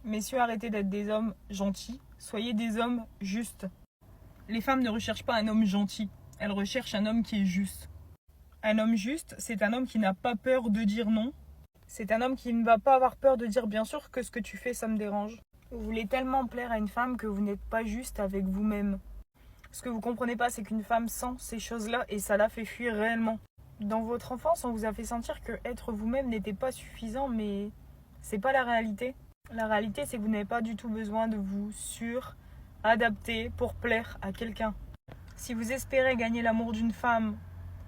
Messieurs, arrêtez d'être des hommes gentils, soyez des hommes justes. Les femmes ne recherchent pas un homme gentil, elles recherchent un homme qui est juste. Un homme juste, c'est un homme qui n'a pas peur de dire non. C'est un homme qui ne va pas avoir peur de dire bien sûr que ce que tu fais, ça me dérange. Vous voulez tellement plaire à une femme que vous n'êtes pas juste avec vous-même. Ce que vous comprenez pas, c'est qu'une femme sent ces choses-là et ça la fait fuir réellement. Dans votre enfance, on vous a fait sentir que être vous-même n'était pas suffisant, mais c'est pas la réalité. La réalité, c'est que vous n'avez pas du tout besoin de vous adapter pour plaire à quelqu'un. Si vous espérez gagner l'amour d'une femme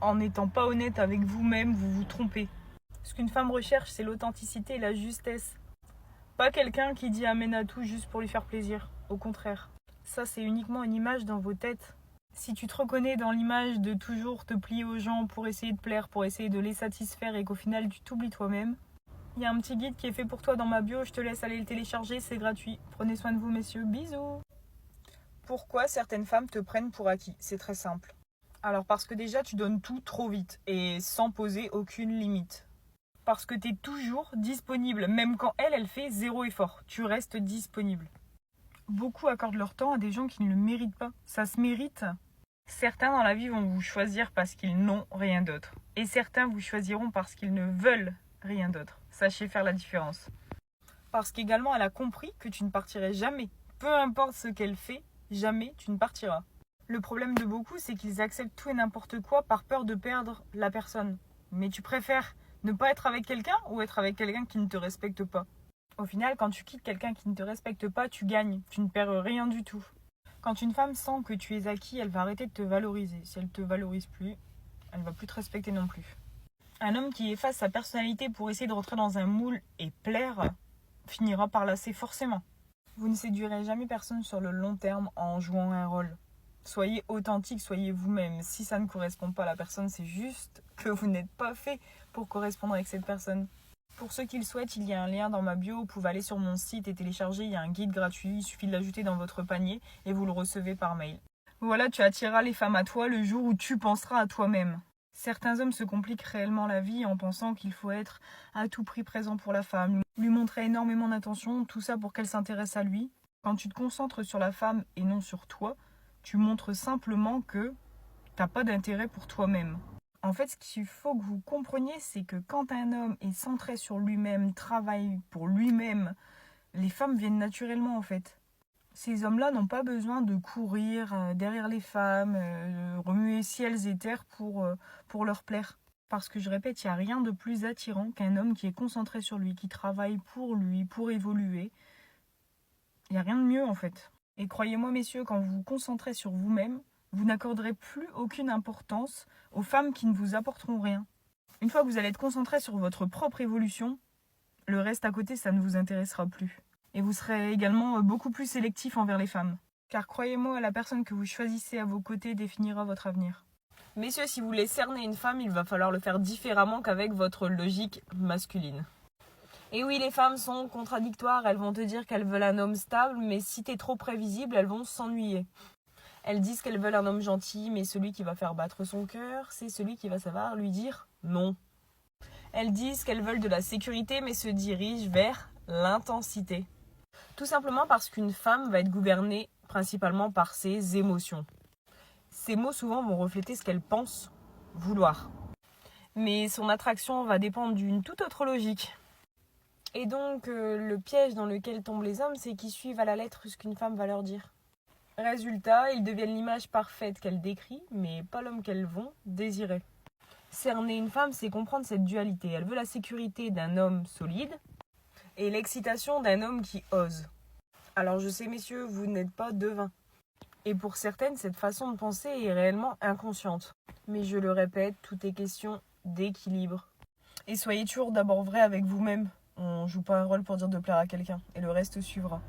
en n'étant pas honnête avec vous-même, vous vous trompez. Ce qu'une femme recherche, c'est l'authenticité et la justesse. Pas quelqu'un qui dit amène à tout juste pour lui faire plaisir. Au contraire. Ça, c'est uniquement une image dans vos têtes. Si tu te reconnais dans l'image de toujours te plier aux gens pour essayer de plaire, pour essayer de les satisfaire et qu'au final tu t'oublies toi-même, il y a un petit guide qui est fait pour toi dans ma bio, je te laisse aller le télécharger, c'est gratuit. Prenez soin de vous messieurs, bisous. Pourquoi certaines femmes te prennent pour acquis? C'est très simple. Alors parce que déjà tu donnes tout trop vite et sans poser aucune limite. Parce que tu es toujours disponible, même quand elle fait zéro effort. Tu restes disponible. Beaucoup accordent leur temps à des gens qui ne le méritent pas. Ça se mérite. Certains dans la vie vont vous choisir parce qu'ils n'ont rien d'autre. Et certains vous choisiront parce qu'ils ne veulent rien d'autre. Sachez faire la différence. Parce qu'également, elle a compris que tu ne partirais jamais. Peu importe ce qu'elle fait, jamais tu ne partiras. Le problème de beaucoup, c'est qu'ils acceptent tout et n'importe quoi par peur de perdre la personne. Mais tu préfères ne pas être avec quelqu'un ou être avec quelqu'un qui ne te respecte pas? Au final, quand tu quittes quelqu'un qui ne te respecte pas, tu gagnes. Tu ne perds rien du tout. Quand une femme sent que tu es acquis, elle va arrêter de te valoriser. Si elle ne te valorise plus, elle ne va plus te respecter non plus. Un homme qui efface sa personnalité pour essayer de rentrer dans un moule et plaire finira par lasser forcément. Vous ne séduirez jamais personne sur le long terme en jouant un rôle. Soyez authentique, soyez vous-même. Si ça ne correspond pas à la personne, c'est juste que vous n'êtes pas fait pour correspondre avec cette personne. Pour ceux qui le souhaitent, il y a un lien dans ma bio. Vous pouvez aller sur mon site et télécharger. Il y a un guide gratuit. Il suffit de l'ajouter dans votre panier et vous le recevez par mail. Voilà, tu attireras les femmes à toi le jour où tu penseras à toi-même. Certains hommes se compliquent réellement la vie en pensant qu'il faut être à tout prix présent pour la femme, lui montrer énormément d'attention, tout ça pour qu'elle s'intéresse à lui. Quand tu te concentres sur la femme et non sur toi, tu montres simplement que t'as pas d'intérêt pour toi-même. En fait, ce qu'il faut que vous compreniez, c'est que quand un homme est centré sur lui-même, travaille pour lui-même, les femmes viennent naturellement en fait. Ces hommes-là n'ont pas besoin de courir derrière les femmes, remuer ciels et terres pour leur plaire. Parce que je répète, il n'y a rien de plus attirant qu'un homme qui est concentré sur lui, qui travaille pour lui, pour évoluer. Il n'y a rien de mieux en fait. Et croyez-moi messieurs, quand vous vous concentrez sur vous-même, vous n'accorderez plus aucune importance aux femmes qui ne vous apporteront rien. Une fois que vous allez être concentré sur votre propre évolution, le reste à côté, ça ne vous intéressera plus. Et vous serez également beaucoup plus sélectif envers les femmes. Car croyez-moi, la personne que vous choisissez à vos côtés définira votre avenir. Messieurs, si vous voulez cerner une femme, il va falloir le faire différemment qu'avec votre logique masculine. Et oui, les femmes sont contradictoires, elles vont te dire qu'elles veulent un homme stable, mais si t'es trop prévisible, elles vont s'ennuyer. Elles disent qu'elles veulent un homme gentil, mais celui qui va faire battre son cœur, c'est celui qui va savoir lui dire non. Elles disent qu'elles veulent de la sécurité, mais se dirigent vers l'intensité. Tout simplement parce qu'une femme va être gouvernée principalement par ses émotions. Ces mots souvent vont refléter ce qu'elle pense vouloir. Mais son attraction va dépendre d'une toute autre logique. Et donc le piège dans lequel tombent les hommes, c'est qu'ils suivent à la lettre ce qu'une femme va leur dire. Résultat, ils deviennent l'image parfaite qu'elle décrit, mais pas l'homme qu'elles vont désirer. Cerner une femme, c'est comprendre cette dualité. Elle veut la sécurité d'un homme solide et l'excitation d'un homme qui ose. Alors je sais messieurs, vous n'êtes pas devins. Et pour certaines, cette façon de penser est réellement inconsciente. Mais je le répète, tout est question d'équilibre. Et soyez toujours d'abord vrai avec vous-même. On joue pas un rôle pour dire de plaire à quelqu'un, et le reste suivra.